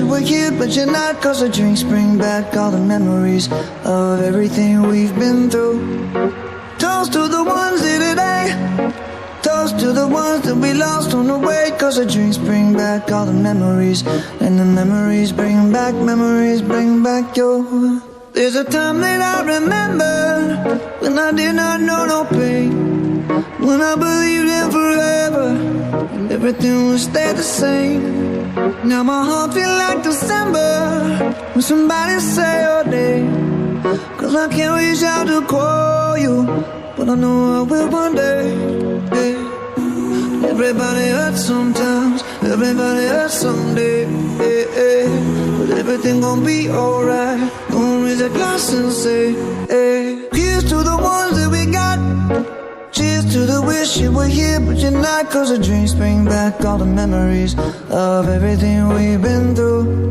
were here, but you're not. Cause the drinks bring back all the memories of everything we've been through. Toast to the ones here today. Toast to the ones that we lost on the way. Cause the drinks bring back all the memories, and the memories bring back your. There's a time that I remember when I did not know no pain, when I believed in forever and everything would stay the same. Now my heart feel like December when somebody say your name. Cause I can't reach out to call you, but I know I will one day. Yeah. Everybody hurts sometimes, everybody hurts someday. Yeah, yeah. But everything gon' be alright. Gonna raise a glass and say, hey. Here's to the ones that we got. Cheers to the wish you were here, but you're not. Cause the drinks bring back all the memories of everything we've been through.